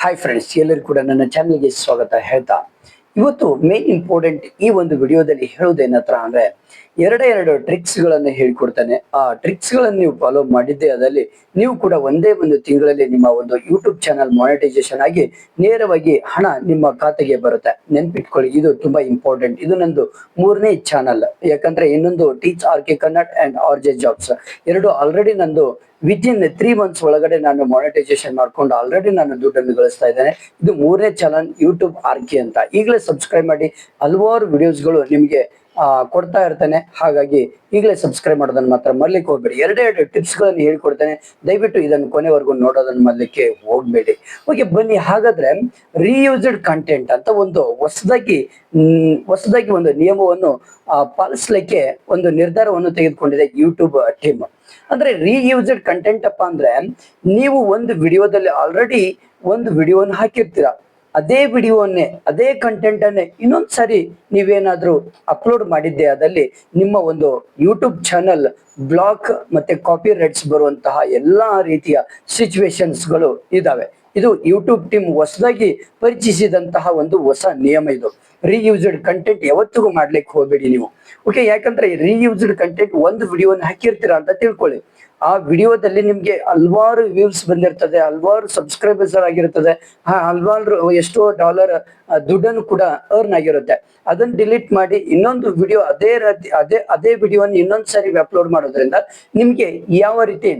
Hi friends, ಎಲ್ಲರೂ ಕೂಡ ನನ್ನ ಚಾನಲ್ಗೆ ಸ್ವಾಗತ ಹೇಳ್ತಾ ಇವತ್ತು ಮೇನ್ ಇಂಪಾರ್ಟೆಂಟ್ ಈ ಒಂದು ವಿಡಿಯೋದಲ್ಲಿ ಹೇಳೋದೇನತ್ರ ಅಂದ್ರೆ ಎರಡು ಟ್ರಿಕ್ಸ್ ಗಳನ್ನು ಹೇಳ್ಕೊಡ್ತಾನೆ. ಆ ಟ್ರಿಕ್ಸ್ ಗಳನ್ನು ನೀವು ಫಾಲೋ ಮಾಡಿದ್ದೆ ಅದಲ್ಲಿ ನೀವು ಕೂಡ ಒಂದೇ ಒಂದು ತಿಂಗಳಲ್ಲಿ ನಿಮ್ಮ ಒಂದು ಯೂಟ್ಯೂಬ್ ಚಾನಲ್ ಮಾನಿಟೈಸೇಷನ್ ಆಗಿ ನೇರವಾಗಿ ಹಣ ನಿಮ್ಮ ಖಾತೆಗೆ ಬರುತ್ತೆ. ನೆನ್ಪಿಟ್ಕೊಳ್ಳಿ, ಇದು ತುಂಬಾ ಇಂಪಾರ್ಟೆಂಟ್. ಇದು ನಂದು 3ನೇ ಚಾನಲ್. ಯಾಕಂದ್ರೆ ಇನ್ನೊಂದು teach R K Kannada and R J jobs ಎರಡು ಆಲ್ರೆಡಿ ನಂದು ವಿತಿನ್ 3 ಮಂತ್ಸ್ ಒಳಗಡೆ ನಾನು ಮಾನಿಟೈಸೇಷನ್ ಮಾಡ್ಕೊಂಡು ಆಲ್ರೆಡಿ ನಾನು ದುಡ್ಡನ್ನು ಗಳಿಸ್ತಾ ಇದ್ದೇನೆ. ಇದು 3ನೇ ಚಾನಲ್ ಯೂಟ್ಯೂಬ್ ಆರ್ ಕೆ ಅಂತ. ಈಗಲೇ ಸಬ್ಸ್ಕ್ರೈಬ್ ಮಾಡಿ, ಹಲವಾರು ವಿಡಿಯೋಸ್ಗಳು ನಿಮಗೆ ಕೊಡ್ತಾ ಇರ್ತೇನೆ. ಹಾಗಾಗಿ ಈಗಲೇ ಸಬ್ಸ್ಕ್ರೈಬ್ ಮಾಡೋದನ್ನ ಮಾತ್ರ ಮರ್ಲಿಕ್ಕೆ ಹೋಗ್ಬೇಡಿ. ಎರಡು ಟಿಪ್ಸ್ ಗಳನ್ನು ಹೇಳ್ಕೊಡ್ತೇನೆ. ದಯವಿಟ್ಟು ಇದನ್ನು ಕೊನೆವರೆಗೂ ನೋಡೋದನ್ನ ಮರ್ಲಿಕ್ಕೆ ಹೋಗ್ಬೇಡಿ. ಓಕೆ, ಬನ್ನಿ. ಹಾಗಾದ್ರೆ ರೀಯೂಸ್ಡ್ ಕಂಟೆಂಟ್ ಅಂತ ಒಂದು ಹೊಸದಾಗಿ ಒಂದು ನಿಯಮವನ್ನು ಪಾಲಿಸ್ಲಿಕ್ಕೆ ಒಂದು ನಿರ್ಧಾರವನ್ನು ತೆಗೆದುಕೊಂಡಿದೆ ಯೂಟ್ಯೂಬ್ ಟೀಮ್. ಅಂದ್ರೆ ರೀಯೂಸ್ಡ್ ಕಂಟೆಂಟ್ ಅಪ್ಪ ಅಂದ್ರೆ, ನೀವು ಒಂದು ವಿಡಿಯೋದಲ್ಲಿ ಆಲ್ರೆಡಿ ಒಂದು ವಿಡಿಯೋವನ್ನು ಹಾಕಿರ್ತೀರ. ಅದೇ ವಿಡಿಯೋವನ್ನೇ, ಅದೇ ಕಂಟೆಂಟ್ ಅನ್ನೇ ಇನ್ನೊಂದ್ಸರಿ ನೀವೇನಾದ್ರೂ ಅಪ್ಲೋಡ್ ಮಾಡಿದ್ದೆ ಅದಲ್ಲಿ ನಿಮ್ಮ ಒಂದು ಯೂಟ್ಯೂಬ್ ಚಾನಲ್ ಬ್ಲಾಕ್ ಮತ್ತೆ ಕಾಪಿ ರೈಟ್ಸ್ ಬರುವಂತಹ ಎಲ್ಲಾ ರೀತಿಯ ಸಿಚುವೇಶನ್ಸ್ಗಳು ಇದಾವೆ. ಇದು ಯೂಟ್ಯೂಬ್ ಟೀಮ್ ಹೊಸದಾಗಿ ಪರಿಚಯಿಸಿದಂತಹ ಒಂದು ಹೊಸ ನಿಯಮ. ಇದು ರೀಯೂಸ್ಡ್ ಕಂಟೆಂಟ್ ಯಾವತ್ತಿಗೂ ಮಾಡ್ಲಿಕ್ಕೆ ಹೋಗ್ಬೇಡಿ ನೀವು. ಓಕೆ, ಯಾಕಂದ್ರೆ ರೀಯೂಸ್ಡ್ ಕಂಟೆಂಟ್ ಒಂದು ವಿಡಿಯೋನ ಹಾಕಿರ್ತೀರಾ ಅಂತ ತಿಳ್ಕೊಳ್ಳಿ. ಆ ವಿಡಿಯೋದಲ್ಲಿ ನಿಮ್ಗೆ ಹಲವಾರು ವ್ಯೂಸ್ ಬಂದಿರ್ತದೆ, ಹಲವಾರು ಸಬ್ಸ್ಕ್ರೈಬರ್ಸ್ ಆಗಿರ್ತದೆ, ಹಲವಾರು ಎಷ್ಟೋ ಡಾಲರ್ ದುಡ್ಡನ್ನು ಕೂಡ ಅರ್ನ್ ಆಗಿರುತ್ತೆ. ಅದನ್ನ ಡಿಲೀಟ್ ಮಾಡಿ ಇನ್ನೊಂದು ವಿಡಿಯೋ ಅದೇ ವಿಡಿಯೋನ ಇನ್ನೊಂದ್ಸರಿ ಅಪ್ಲೋಡ್ ಮಾಡೋದ್ರಿಂದ ನಿಮ್ಗೆ ಯಾವ ರೀತಿ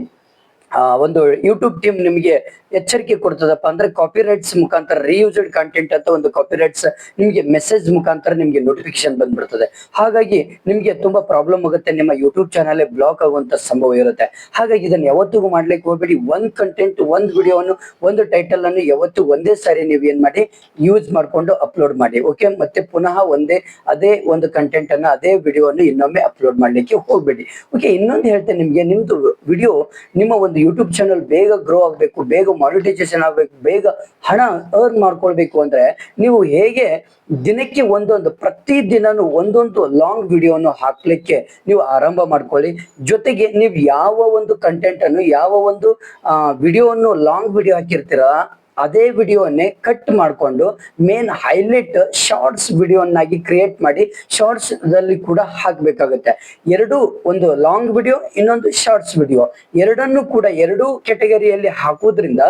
ಒಂದು ಯೂಟ್ಯೂಬ್ ಟೀಮ್ ನಿಮಗೆ ಎಚ್ಚರಿಕೆ ಕೊಡ್ತದಪ್ಪ ಅಂದ್ರೆ, ಕಾಪಿ ರೈಟ್ಸ್ ಮುಖಾಂತರ ರೀಯೂಸ್ಡ್ ಕಂಟೆಂಟ್ ಅಂತ ಒಂದು ಕಾಪಿ ರೈಟ್ಸ್ ನಿಮ್ಗೆ ಮೆಸೇಜ್ ಮುಖಾಂತರ ನಿಮ್ಗೆ ನೋಟಿಫಿಕೇಶನ್ ಬಂದ್ಬಿಡ್ತದೆ. ಹಾಗಾಗಿ ನಿಮ್ಗೆ ತುಂಬಾ ಪ್ರಾಬ್ಲಮ್ ಆಗುತ್ತೆ, ನಿಮ್ಮ ಯೂಟ್ಯೂಬ್ ಚಾನಲ್ ಬ್ಲಾಕ್ ಆಗುವಂತ ಸಂಭವ ಇರುತ್ತೆ. ಹಾಗಾಗಿ ಇದನ್ನ ಯಾವತ್ತಿಗೂ ಮಾಡ್ಲಿಕ್ಕೆ ಹೋಗ್ಬೇಡಿ. ಒಂದ್ ಕಂಟೆಂಟ್, ಒಂದ್ ವಿಡಿಯೋವನ್ನು, ಒಂದು ಟೈಟಲ್ ಅನ್ನು ಯಾವತ್ತು ಒಂದೇ ಸಾರಿ ನೀವು ಏನ್ ಮಾಡಿ ಯೂಸ್ ಮಾಡ್ಕೊಂಡು ಅಪ್ಲೋಡ್ ಮಾಡಿ. ಓಕೆ, ಮತ್ತೆ ಪುನಃ ಅದೇ ಒಂದು ಕಂಟೆಂಟ್ ಅನ್ನ, ಅದೇ ವಿಡಿಯೋವನ್ನು ಇನ್ನೊಮ್ಮೆ ಅಪ್ಲೋಡ್ ಮಾಡ್ಲಿಕ್ಕೆ ಹೋಗ್ಬೇಡಿ. ಓಕೆ, ಇನ್ನೊಂದು ಹೇಳ್ತೇನೆ ನಿಮ್ಗೆ, ನಿಮ್ದು ವಿಡಿಯೋ, ನಿಮ್ಮ ಒಂದು ಯೂಟ್ಯೂಬ್ ಚಾನಲ್ ಬೇಗ ಗ್ರೋ ಆಗ್ಬೇಕು, ಬೇಗ ಮಾನಿಟೈಸೇಷನ್ ಆಗ್ಬೇಕು, ಬೇಗ ಹಣ ಅರ್ನ್ ಮಾಡ್ಕೊಳ್ಬೇಕು ಅಂದ್ರೆ ನೀವು ಹೇಗೆ ದಿನಕ್ಕೆ ಪ್ರತಿ ದಿನನೂ ಒಂದೊಂದು ಲಾಂಗ್ ವಿಡಿಯೋನು ಹಾಕ್ಲಿಕ್ಕೆ ನೀವು ಆರಂಭ ಮಾಡ್ಕೊಳ್ಳಿ. ಜೊತೆಗೆ ನೀವು ಯಾವ ಒಂದು ಕಂಟೆಂಟ್ ಅನ್ನು, ಯಾವ ಒಂದು ವಿಡಿಯೋವನ್ನು ಲಾಂಗ್ ವಿಡಿಯೋ ಹಾಕಿರ್ತೀರ ಅದೇ ವಿಡಿಯೋನ್ನೇ ಕಟ್ ಮಾಡಿಕೊಂಡು ಮೇನ್ ಹೈಲೈಟ್ ಶಾರ್ಟ್ಸ್ ವಿಡಿಯೋನಾಗಿ ಕ್ರಿಯೇಟ್ ಮಾಡಿ ಶಾರ್ಟ್ಸ್ ದಲ್ಲಿ ಕೂಡ ಹಾಕ್ಬೇಕಾಗುತ್ತೆ. ಒಂದು ಲಾಂಗ್ ವಿಡಿಯೋ, ಇನ್ನೊಂದು ಶಾರ್ಟ್ಸ್ ವಿಡಿಯೋ, ಎರಡನ್ನು ಕೂಡ ಎರಡು ಕೆಟಗರಿಯಲ್ಲಿ ಹಾಕೋದ್ರಿಂದ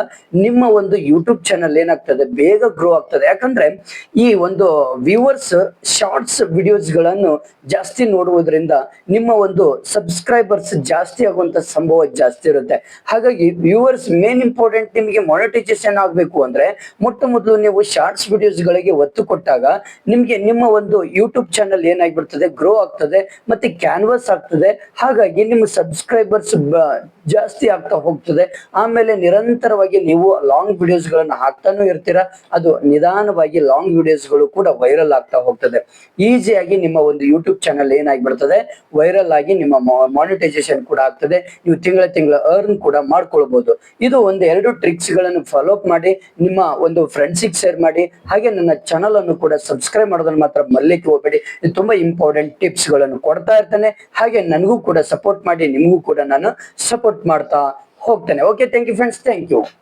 ನಿಮ್ಮ ಒಂದು ಯೂಟ್ಯೂಬ್ ಚಾನಲ್ ಏನಾಗ್ತದೆ, ಬೇಗ ಗ್ರೋ ಆಗ್ತದೆ. ಯಾಕಂದ್ರೆ ಈ ಒಂದು ವ್ಯೂವರ್ಸ್ ಶಾರ್ಟ್ಸ್ ವಿಡಿಯೋಸ್ ಗಳನ್ನು ಜಾಸ್ತಿ ನೋಡುವುದರಿಂದ ನಿಮ್ಮ ಒಂದು ಸಬ್ಸ್ಕ್ರೈಬರ್ಸ್ ಜಾಸ್ತಿ ಆಗುವಂತ ಸಂಭವ ಜಾಸ್ತಿ ಇರುತ್ತೆ. ಹಾಗಾಗಿ ವ್ಯೂವರ್ಸ್ ಮೇನ್ ಇಂಪಾರ್ಟೆಂಟ್. ನಿಮಗೆ ಮಾನಿಟೈಸೇಷನ್ ಬೇಕು ಅಂದ್ರೆ ಮೊದಲು ನೀವು ಶಾರ್ಟ್ಸ್ ವಿಡಿಯೋಸ್ ಗಳಿಗೆ ಒತ್ತು ಕೊಟ್ಟಾಗ ನಿಮ್ಗೆ ನಿಮ್ಮ ಒಂದು ಯೂಟ್ಯೂಬ್ ಚಾನಲ್ ಏನಾಗ್ಬಿಡ್ತದೆ, ಗ್ರೋ ಆಗ್ತದೆ, ಮತ್ತೆ ಕ್ಯಾನ್ವಾಸ್ ಆಗ್ತದೆ. ಹಾಗಾಗಿ ನಿಮ್ಮ ಸಬ್ಸ್ಕ್ರೈಬರ್ಸ್ ಜಾಸ್ತಿ ಆಗ್ತಾ ಹೋಗ್ತದೆ. ಆಮೇಲೆ ನಿರಂತರವಾಗಿ ನೀವು ಲಾಂಗ್ ವಿಡಿಯೋಸ್ ಗಳನ್ನ ಹಾಕ್ತಾನೂ ಇರ್ತೀರಾ. ಅದು ನಿಧಾನವಾಗಿ ಲಾಂಗ್ ವಿಡಿಯೋಸ್ ಗಳು ಕೂಡ ವೈರಲ್ ಆಗ್ತಾ ಹೋಗ್ತದೆ. ಈಸಿಯಾಗಿ ನಿಮ್ಮ ಒಂದು ಯೂಟ್ಯೂಬ್ ಚಾನಲ್ ಏನಾಗ್ಬಿಡ್ತದೆ, ವೈರಲ್ ಆಗಿ ನಿಮ್ಮ ಮಾನಿಟೈಸೇಷನ್ ಕೂಡ ಆಗ್ತದೆ. ನೀವು ತಿಂಗಳ ಅರ್ನ್ ಕೂಡ ಮಾಡ್ಕೊಳ್ಬಹುದು. ಇದು ಎರಡು ಟ್ರಿಕ್ಸ್ ಗಳನ್ನು ಫಾಲೋ ಅಪ್ ಮಾಡಿ ನಿಮ್ಮ ಒಂದು ಫ್ರೆಂಡ್ಸಿಗೆ ಶೇರ್ ಮಾಡಿ. ಹಾಗೆ ನನ್ನ ಚಾನಲ್ ಅನ್ನು ಕೂಡ ಸಬ್ಸ್ಕ್ರೈಬ್ ಮಾಡೋದನ್ನ ಮಾತ್ರ ಮರ್ಲಿಕ್ಕೆ ಹೋಗ್ಬೇಡಿ. ಇದು ತುಂಬಾ ಇಂಪಾರ್ಟೆಂಟ್ ಟಿಪ್ಸ್ ಗಳನ್ನು ಕೊಡ್ತಾ ಇರ್ತೇನೆ. ಹಾಗೆ ನನಗೂ ಕೂಡ ಸಪೋರ್ಟ್ ಮಾಡಿ, ನಿಮಗೂ ಕೂಡ ನಾನು ಸಪೋರ್ಟ್ ಮಾಡ್ತಾ ಹೋಗ್ತೇನೆ. Okay, thank you friends, thank you.